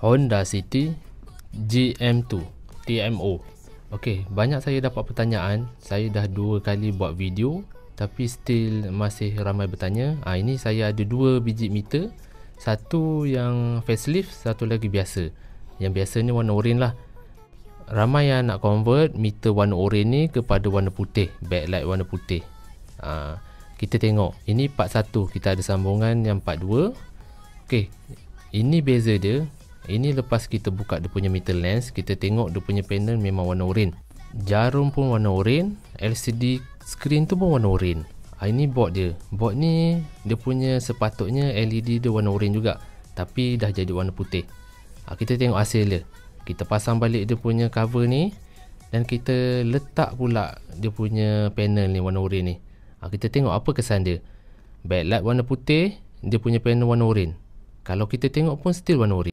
Honda City GM2 TMO. Okey, banyak saya dapat pertanyaan. Saya dah 2 kali buat video tapi still masih ramai bertanya. Ini saya ada 2 biji meter. Satu yang facelift, satu lagi biasa. Yang biasa ni warna oren lah. Ramai yang nak convert meter warna oren ni kepada warna putih, backlight warna putih. Kita tengok, ini part 1, kita ada sambungan yang part 2. Okey, ini beza dia. Ini lepas kita buka dia punya meter lens, kita tengok dia punya panel memang warna oren. Jarum pun warna oren, LCD screen tu pun warna oren. Ini board dia. Board ni dia punya sepatutnya LED dia warna oren juga, tapi dah jadi warna putih. Kita tengok hasil dia. Kita pasang balik dia punya cover ni dan kita letak pula dia punya panel ni warna oren ni. Kita tengok apa kesan dia. Backlight warna putih, dia punya panel warna oren. Kalau kita tengok pun still warna oren.